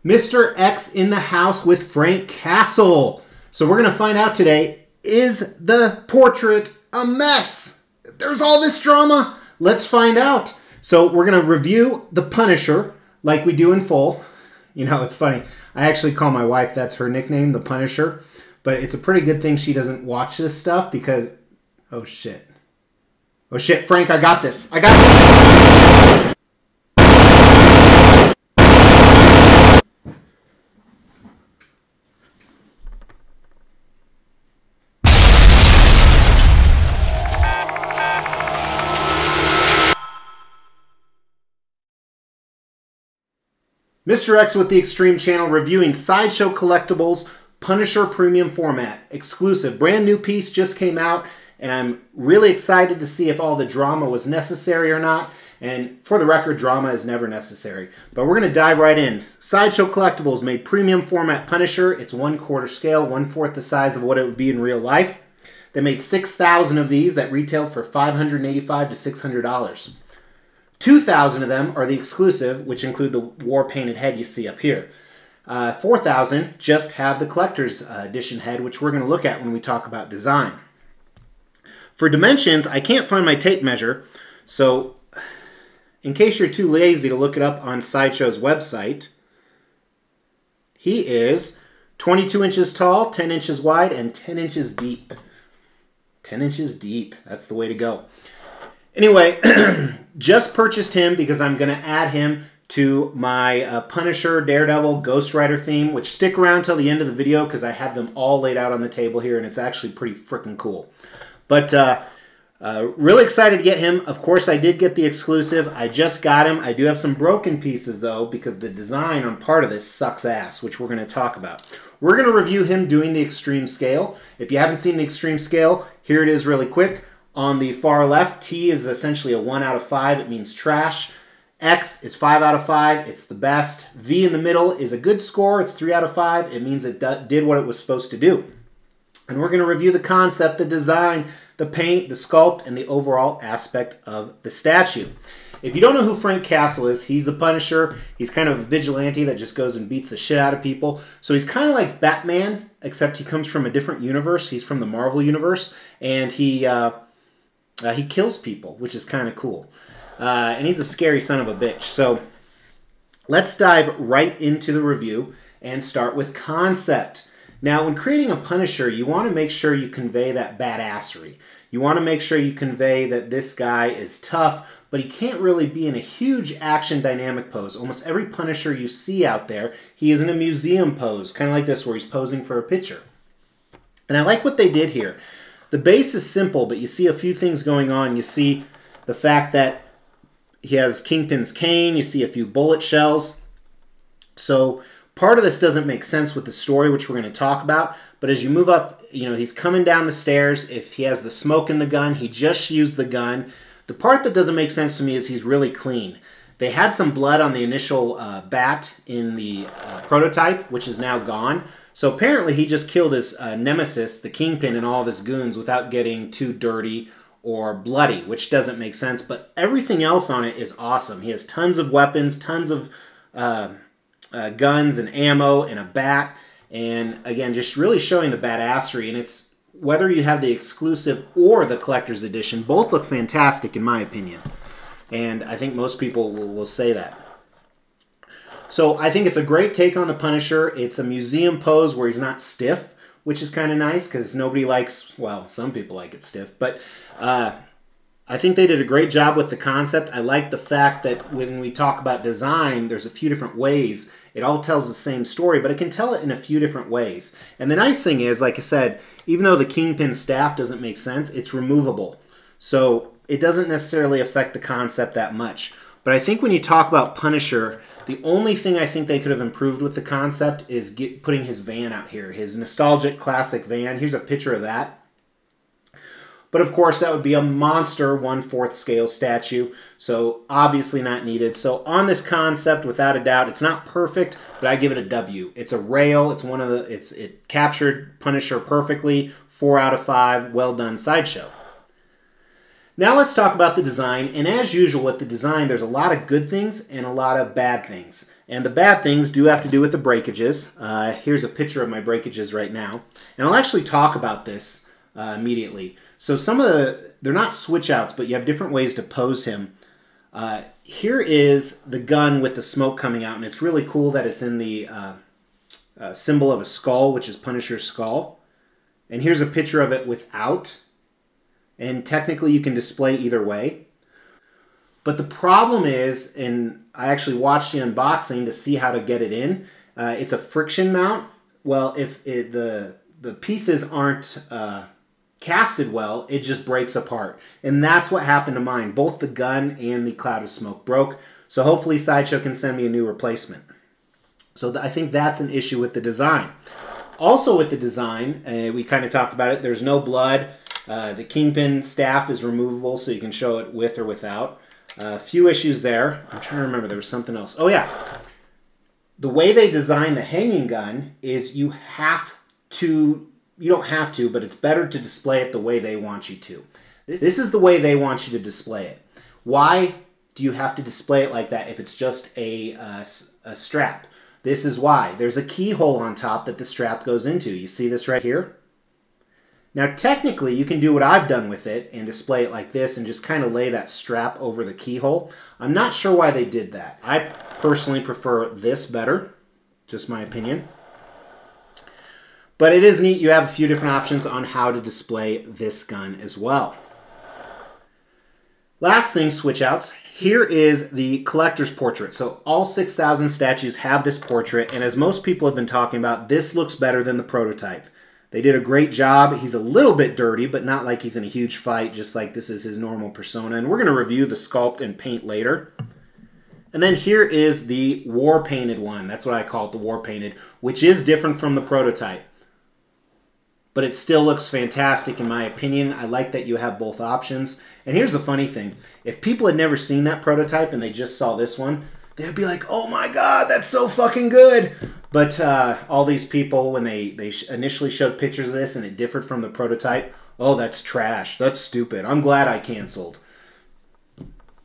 Mr. X in the house with Frank Castle. So we're going to find out today, is the portrait a mess? There's all this drama. Let's find out. So we're going to review The Punisher like we do in full. You know, it's funny. I actually call my wife, that's her nickname, The Punisher. But it's a pretty good thing she doesn't watch this stuff because... Oh, shit. Oh, shit, Frank, I got this. I got this. Mr. X with the Extreme Channel reviewing Sideshow Collectibles Punisher Premium Format. Exclusive. Brand new piece just came out, and I'm really excited to see if all the drama was necessary or not. And for the record, drama is never necessary. But we're going to dive right in. Sideshow Collectibles made Premium Format Punisher. It's 1/4 scale, 1/4 the size of what it would be in real life. They made 6,000 of these that retailed for $585 to $600. 2,000 of them are the exclusive, which include the war-painted head you see up here. 4,000 just have the collector's edition head, which we're going to look at when we talk about design. For dimensions, I can't find my tape measure, so in case you're too lazy to look it up on Sideshow's website, he is 22 inches tall, 10 inches wide, and 10 inches deep. 10 inches deep. That's the way to go. Anyway, just purchased him because I'm going to add him to my Punisher, Daredevil, Ghost Rider theme, which stick around till the end of the video because I have them all laid out on the table here, and it's actually pretty freaking cool. But really excited to get him. Of course, I did get the exclusive. I just got him. I do have some broken pieces, though, because the design on part of this sucks ass, which we're going to talk about. We're going to review him doing the extreme scale. If you haven't seen the extreme scale, here it is really quick. On the far left, T is essentially a 1 out of 5. It means trash. X is 5 out of 5. It's the best. V in the middle is a good score. It's 3 out of 5. It means it did what it was supposed to do. And we're going to review the concept, the design, the paint, the sculpt, and the overall aspect of the statue. If you don't know who Frank Castle is, he's the Punisher. He's kind of a vigilante that just goes and beats the shit out of people. So he's kind of like Batman, except he comes from a different universe. He's from the Marvel universe, and he kills people, which is kind of cool. And he's a scary son of a bitch. So let's dive right into the review and start with concept. Now, when creating a Punisher, you want to make sure you convey that badassery. You want to make sure you convey that this guy is tough, but he can't really be in a huge action dynamic pose. Almost every Punisher you see out there, he is in a museum pose, kind of like this, where he's posing for a picture. And I like what they did here. The base is simple, but you see a few things going on. You see the fact that he has Kingpin's cane. You see a few bullet shells. So part of this doesn't make sense with the story, which we're going to talk about. But as you move up, you know, he's coming down the stairs. If he has the smoke in the gun, he just used the gun. The part that doesn't make sense to me is he's really clean. They had some blood on the initial bat in the prototype, which is now gone. So apparently he just killed his nemesis, the Kingpin, and all of his goons without getting too dirty or bloody, which doesn't make sense. But everything else on it is awesome. He has tons of weapons, tons of guns and ammo and a bat. And again, just really showing the badassery. And it's whether you have the exclusive or the collector's edition, both look fantastic in my opinion. And I think most people will say that. So I think it's a great take on the Punisher. It's a museum pose where he's not stiff, which is kind of nice because nobody likes, well, some people like it stiff. But I think they did a great job with the concept. I like the fact that when we talk about design, there's a few different ways. It all tells the same story, but it can tell it in a few different ways. And the nice thing is, like I said, even though the Kingpin staff doesn't make sense, it's removable. So it doesn't necessarily affect the concept that much. But I think when you talk about Punisher, the only thing I think they could have improved with the concept is putting his van out here. His nostalgic classic van. Here's a picture of that. But of course, that would be a monster 1/4 scale statue. So obviously not needed. So on this concept, without a doubt, it's not perfect, but I give it a W. It's a rail. It's one of the. It captured Punisher perfectly. 4 out of 5. Well done, Sideshow. Now let's talk about the design, and as usual with the design, there's a lot of good things and a lot of bad things. And the bad things do have to do with the breakages. Here's a picture of my breakages right now. And I'll actually talk about this immediately. So some of they're not switch outs, but you have different ways to pose him. Here is the gun with the smoke coming out, and it's really cool that it's in the symbol of a skull, which is Punisher's skull. And here's a picture of it without. And technically you can display either way. But the problem is, and I actually watched the unboxing to see how to get it in, it's a friction mount. Well, if the pieces aren't casted well, it just breaks apart. And that's what happened to mine. Both the gun and the cloud of smoke broke. So hopefully Sideshow can send me a new replacement. So I think that's an issue with the design. Also with the design, we kind of talked about it, there's no blood. The Kingpin staff is removable, so you can show it with or without. A few issues there. I'm trying to remember, there was something else. Oh yeah, the way they design the hanging gun is you don't have to, but it's better to display it the way they want you to. This is the way they want you to display it. Why do you have to display it like that if it's just a strap? This is why. There's a keyhole on top that the strap goes into. You see this right here? Now technically you can do what I've done with it and display it like this and just kind of lay that strap over the keyhole. I'm not sure why they did that. I personally prefer this better, just my opinion. But it is neat, you have a few different options on how to display this gun as well. Last thing, switch outs. Here is the collector's portrait. So all 6,000 statues have this portrait, and as most people have been talking about, this looks better than the prototype. They did a great job. He's a little bit dirty, but not like he's in a huge fight, just like this is his normal persona. And we're going to review the sculpt and paint later. And then here is the war painted one. That's what I call it, the war painted, which is different from the prototype. But it still looks fantastic in my opinion. I like that you have both options. And here's the funny thing. If people had never seen that prototype and they just saw this one, they'd be like, oh my god, that's so fucking good. But all these people, when they initially showed pictures of this and it differed from the prototype, oh, that's trash. That's stupid. I'm glad I canceled.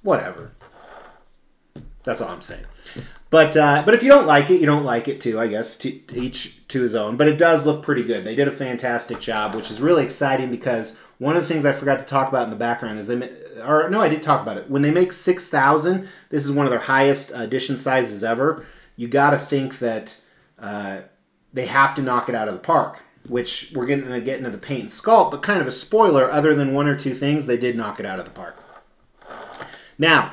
Whatever. That's all I'm saying. But if you don't like it, you don't like it too, I guess. Each to his own. But it does look pretty good. They did a fantastic job, which is really exciting because one of the things I forgot to talk about in the background is no, I did talk about it. When they make 6,000, this is one of their highest edition sizes ever. You got to think that they have to knock it out of the park, which we're going to get into the paint and sculpt, but kind of a spoiler, other than one or two things, they did knock it out of the park. Now,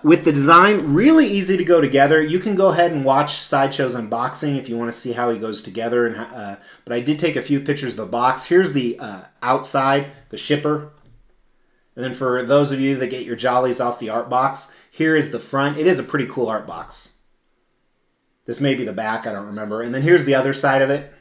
with the design, really easy to go together. You can go ahead and watch Sideshow's unboxing if you want to see how he goes together. And but I did take a few pictures of the box. Here's the outside, the shipper. And then for those of you that get your jollies off the art box, here is the front. It is a pretty cool art box. This may be the back, I don't remember. And then here's the other side of it.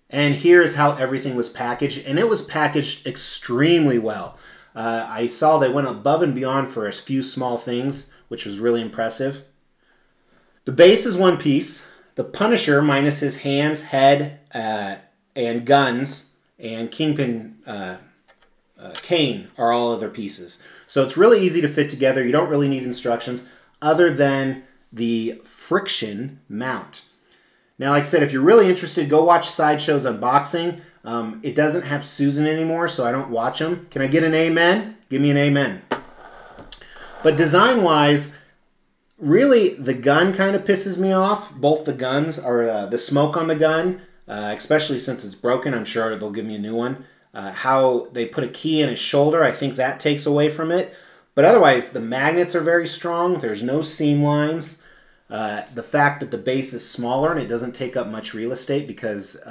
And here's how everything was packaged. And it was packaged extremely well. I saw they went above and beyond for a few small things, which was really impressive. The base is one piece. The Punisher, minus his hands, head, and guns, and Kingpin cane are all other pieces. So it's really easy to fit together. You don't really need instructions other than the friction mount. Now, like I said, if you're really interested, go watch Sideshow's unboxing. It doesn't have Susan anymore, so I don't watch them. Can I get an amen? Give me an amen. But design-wise, really, the gun kind of pisses me off. Both the guns, or the smoke on the gun, especially since it's broken. I'm sure they'll give me a new one. How they put a key in his shoulder, I think that takes away from it. But otherwise, the magnets are very strong. There's no seam lines. The fact that the base is smaller and it doesn't take up much real estate because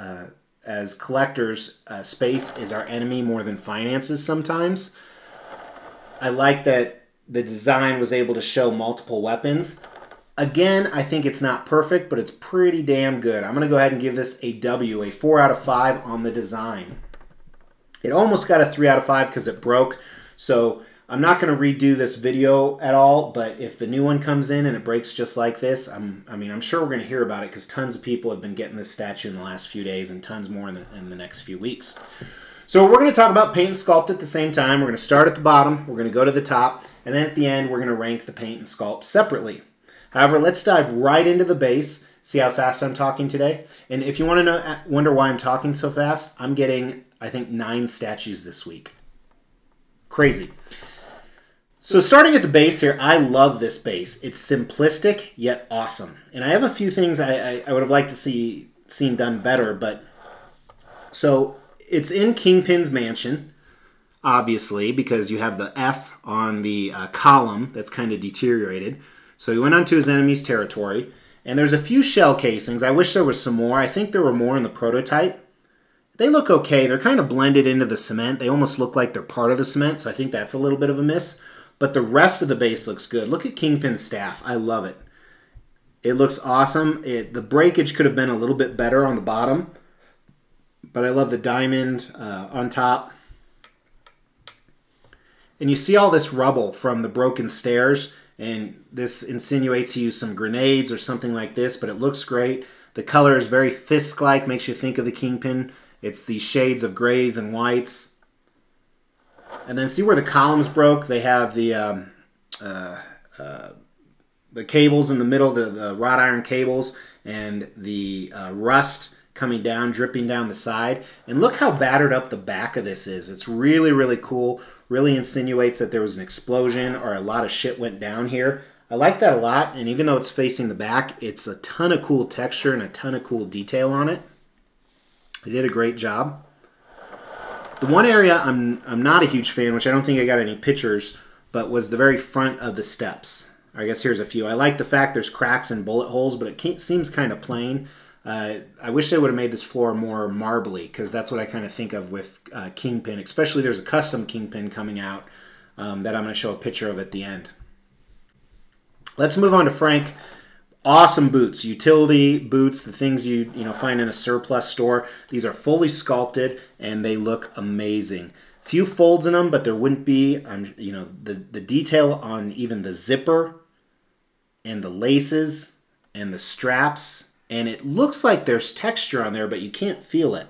as collectors, space is our enemy more than finances sometimes. I like that the design was able to show multiple weapons. Again, I think it's not perfect, but it's pretty damn good. I'm going to go ahead and give this a W, a 4 out of 5 on the design. It almost got a 3 out of 5 because it broke. So I'm not going to redo this video at all, but if the new one comes in and it breaks just like this, I'm sure we're going to hear about it because tons of people have been getting this statue in the last few days and tons more in the next few weeks. So we're going to talk about paint and sculpt at the same time. We're going to start at the bottom, we're going to go to the top, and then at the end we're going to rank the paint and sculpt separately. However, let's dive right into the base. See how fast I'm talking today? And if you want to wonder why I'm talking so fast, I'm getting, I think, 9 statues this week. Crazy. So starting at the base here, I love this base. It's simplistic, yet awesome. And I have a few things I would have liked to seen done better, but so it's in Kingpin's mansion, obviously, because you have the F on the column that's kind of deteriorated. So he went onto his enemy's territory, and there's a few shell casings. I wish there was some more. I think there were more in the prototype. They look okay. They're kind of blended into the cement. They almost look like they're part of the cement, so I think that's a little bit of a miss. But the rest of the base looks good. Look at Kingpin's staff. I love it. It looks awesome. The breakage could have been a little bit better on the bottom, but I love the diamond on top. And you see all this rubble from the broken stairs, and this insinuates he used some grenades or something like this, but it looks great. The color is very Fisk-like, makes you think of the Kingpin. It's these shades of grays and whites. And then see where the columns broke? They have the cables in the middle, the wrought iron cables, and the rust coming down, dripping down the side. And look how battered up the back of this is. It's really, really cool. Really insinuates that there was an explosion or a lot of shit went down here. I like that a lot, and even though it's facing the back, it's a ton of cool texture and a ton of cool detail on it. They did a great job. The one area I'm not a huge fan, which I don't think I got any pictures, but was the very front of the steps. I guess here's a few. I like the fact there's cracks and bullet holes, but it seems kind of plain. I wish they would have made this floor more marbly, because that's what I kind of think of with Kingpin. Especially there's a custom Kingpin coming out that I'm going to show a picture of at the end. Let's move on to Frank. Awesome boots, utility boots, the things you find in a surplus store. These are fully sculpted and they look amazing. Few folds in them, but there wouldn't be. The detail on even the zipper and the laces and the straps, and it looks like there's texture on there, but you can't feel it.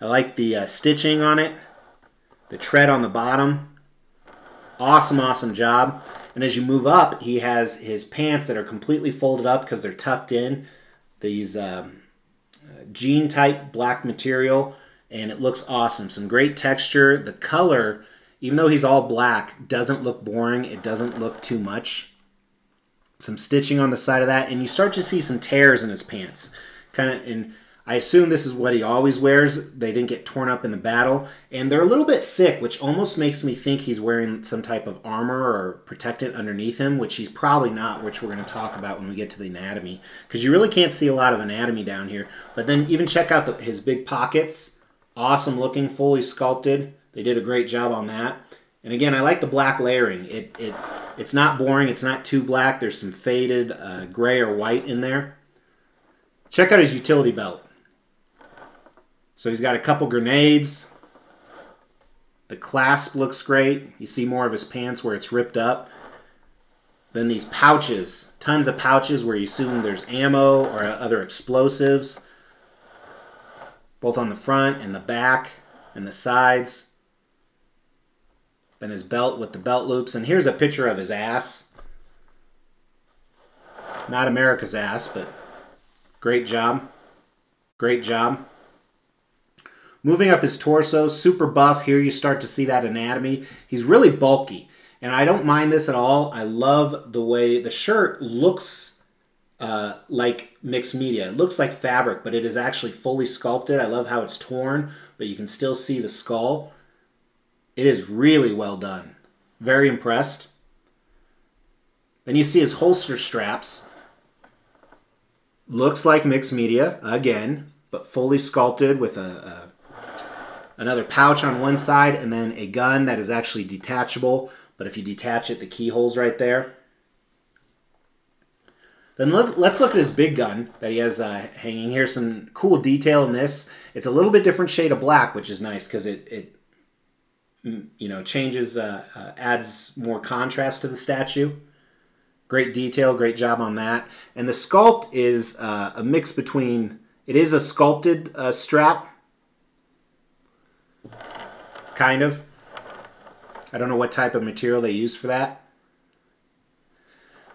I like the stitching on it, the tread on the bottom. Awesome, awesome job. And as you move up, he has his pants that are completely folded up because they're tucked in. These jean type black material, and it looks awesome. Some great texture. The color, even though he's all black, doesn't look boring. It doesn't look too much. Some stitching on the side of that, and you start to see some tears in his pants. And I assume this is what he always wears. They didn't get torn up in the battle. And they're a little bit thick, which almost makes me think he's wearing some type of armor or protectant underneath him, which he's probably not, which we're going to talk about when we get to the anatomy. Because you really can't see a lot of anatomy down here. But then even check out his big pockets. Awesome looking, fully sculpted. They did a great job on that. And again, I like the black layering. It's not boring. It's not too black. There's some faded gray or white in there. Check out his utility belt. So he's got a couple grenades. The clasp looks great. You see more of his pants where it's ripped up. Then these pouches, tons of pouches where you assume there's ammo or other explosives, both on the front and the back and the sides. Then his belt with the belt loops. And here's a picture of his ass. Not America's ass, but great job. Great job. Moving up his torso, super buff. Here you start to see that anatomy. He's really bulky, and I don't mind this at all. I love the way the shirt looks like mixed media. It looks like fabric, but it is actually fully sculpted. I love how it's torn, but you can still see the skull. It is really well done. Very impressed. Then you see his holster straps. Looks like mixed media, again, but fully sculpted with another pouch on one side, and then a gun that is actually detachable. But if you detach it, the keyhole's right there. Then let's look at his big gun that he has hanging here. Some cool detail in this. It's a little bit different shade of black, which is nice because it changes, adds more contrast to the statue. Great detail, great job on that. And the sculpt is a mix between, it is a sculpted strap. kind of. I don't know what type of material they used for that.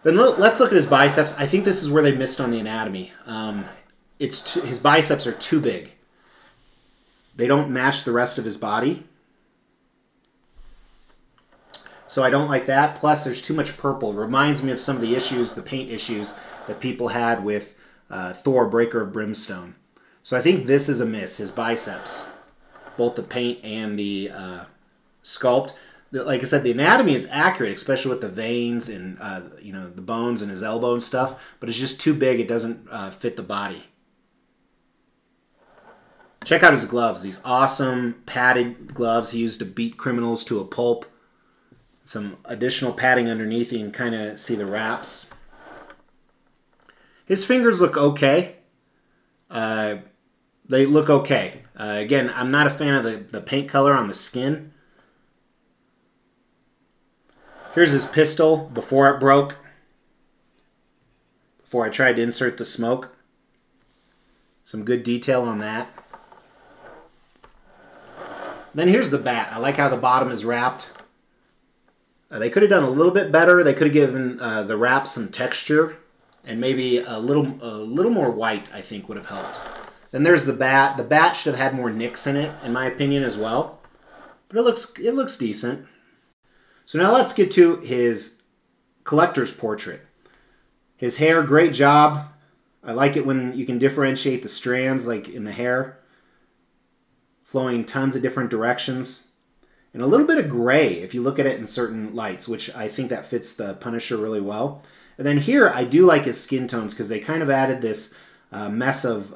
Then let's look at his biceps. I think this is where they missed on the anatomy. His biceps are too big. They don't match the rest of his body. So I don't like that. Plus, there's too much purple. It reminds me of some of the issues, the paint issues that people had with Thor, Breaker of Brimstone. So I think this is a miss, his biceps. Both the paint and the sculpt. Like I said, the anatomy is accurate, especially with the veins and you know, the bones and his elbow and stuff. But it's just too big. It doesn't fit the body. Check out his gloves. These awesome padded gloves he used to beat criminals to a pulp. Some additional padding underneath. You can kind of see the wraps. His fingers look okay. They look okay. Again, I'm not a fan of the paint color on the skin. Here's his pistol before it broke. Before I tried to insert the smoke. Some good detail on that. Then here's the bat. I like how the bottom is wrapped. They could have done a little bit better. They could have given the wrap some texture. And maybe a little more white, I think, would have helped. Then there's the bat. The bat should have had more nicks in it, in my opinion, as well. But it looks decent. So now let's get to his collector's portrait. His hair, great job. I like it when you can differentiate the strands, like in the hair. Flowing tons of different directions. And a little bit of gray, if you look at it in certain lights, which I think that fits the Punisher really well. And then here, I do like his skin tones, because they kind of added this mess of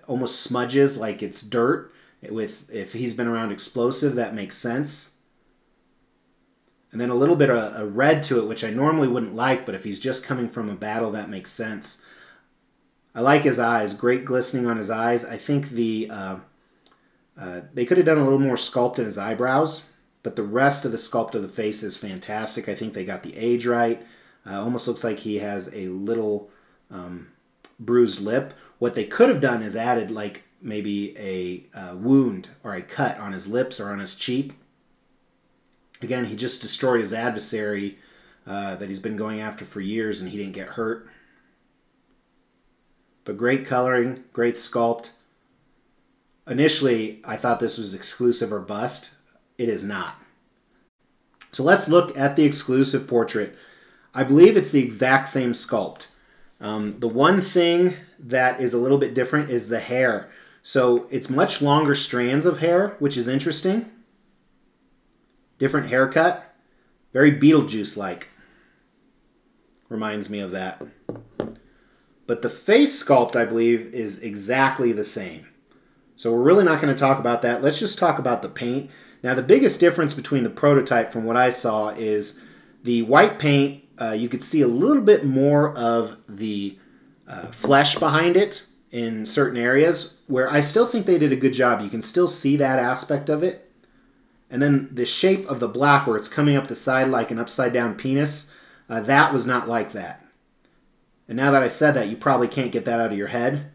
almost smudges, like it's dirt. If he's been around explosive, that makes sense. And then a little bit of a red to it, which I normally wouldn't like, but if he's just coming from a battle, that makes sense. I like his eyes. Great glistening on his eyes. I think they could have done a little more sculpt in his eyebrows, but the rest of the sculpt of the face is fantastic. I think they got the age right. Almost looks like he has a little bruised lip. What they could have done is added like maybe a wound or a cut on his lips or on his cheek. Again, he just destroyed his adversary that he's been going after for years, and he didn't get hurt. But great coloring, great sculpt. Initially, I thought this was exclusive or bust. It is not. So let's look at the exclusive portrait. I believe it's the exact same sculpt. The one thing that is a little bit different is the hair. So it's much longer strands of hair, which is interesting. Different haircut. Very Beetlejuice-like. Reminds me of that. But the face sculpt, I believe, is exactly the same. So we're really not going to talk about that. Let's just talk about the paint. Now, the biggest difference between the prototype from what I saw is the white paint, you could see a little bit more of the flesh behind it in certain areas, where I still think they did a good job. You can still see that aspect of it. And then the shape of the black, where it's coming up the side like an upside-down penis, that was not like that. And now that I said that, you probably can't get that out of your head.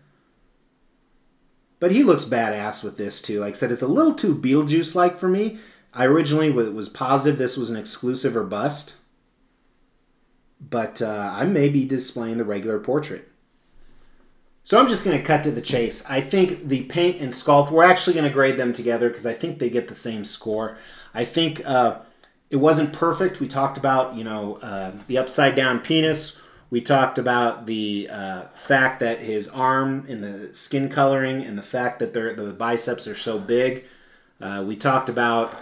But he looks badass with this, too. Like I said, it's a little too Beetlejuice-like for me. I originally was positive this was an exclusive or bust. But I may be displaying the regular portrait. So I'm just going to cut to the chase. I think the paint and sculpt, we're actually going to grade them together because I think they get the same score. I think it wasn't perfect. We talked about, you know, the upside-down penis. We talked about the fact that his arm and the skin coloring and the fact that the biceps are so big. We talked about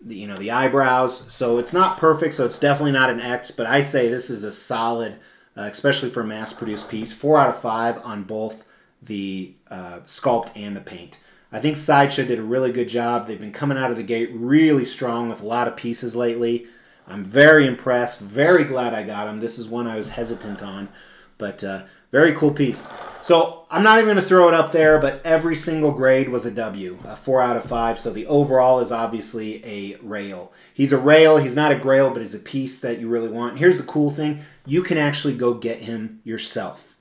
the eyebrows. So it's not perfect, so it's definitely not an X, but I say this is a solid, especially for a mass-produced piece, 4 out of 5 on both the sculpt and the paint. I think Sideshow did a really good job. They've been coming out of the gate really strong with a lot of pieces lately. I'm very impressed, very glad I got them. This is one I was hesitant on, but very cool piece. So I'm not even going to throw it up there, but every single grade was a W, a 4 out of 5. So the overall is obviously a rail. He's a rail. He's not a grail, but he's a piece that you really want. Here's the cool thing. You can actually go get him yourself.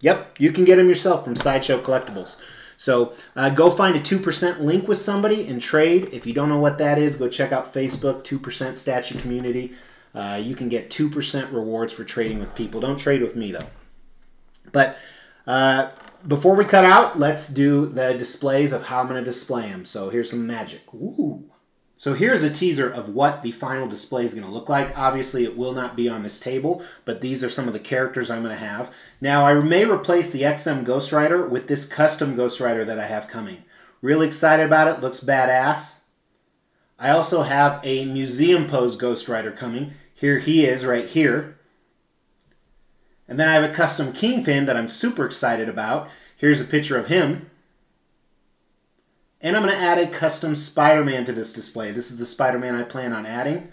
Yep, you can get him yourself from Sideshow Collectibles. So go find a 2% link with somebody and trade. If you don't know what that is, go check out Facebook, 2% Statue Community. You can get 2% rewards for trading with people. Don't trade with me, though. But before we cut out, let's do the displays of how I'm going to display them. So here's some magic. Ooh. So here's a teaser of what the final display is going to look like. Obviously, it will not be on this table, but these are some of the characters I'm going to have. Now, I may replace the XM Ghost Rider with this custom Ghost Rider that I have coming. Really excited about it. Looks badass. I also have a museum pose Ghost Rider coming. Here he is right here. And then I have a custom Kingpin that I'm super excited about. Here's a picture of him. And I'm going to add a custom Spider-Man to this display. This is the Spider-Man I plan on adding.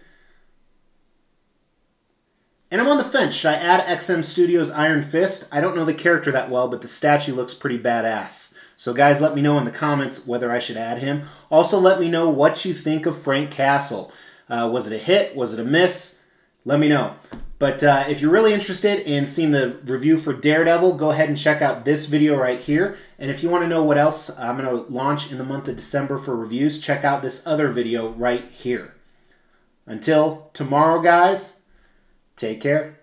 And I'm on the fence. Should I add XM Studios Iron Fist? I don't know the character that well, but the statue looks pretty badass. So guys, let me know in the comments whether I should add him. Also, let me know what you think of Frank Castle. Was it a hit? Was it a miss? Let me know. But if you're really interested in seeing the review for Daredevil, go ahead and check out this video right here. And if you want to know what else I'm going to launch in the month of December for reviews, check out this other video right here. Until tomorrow, guys, take care.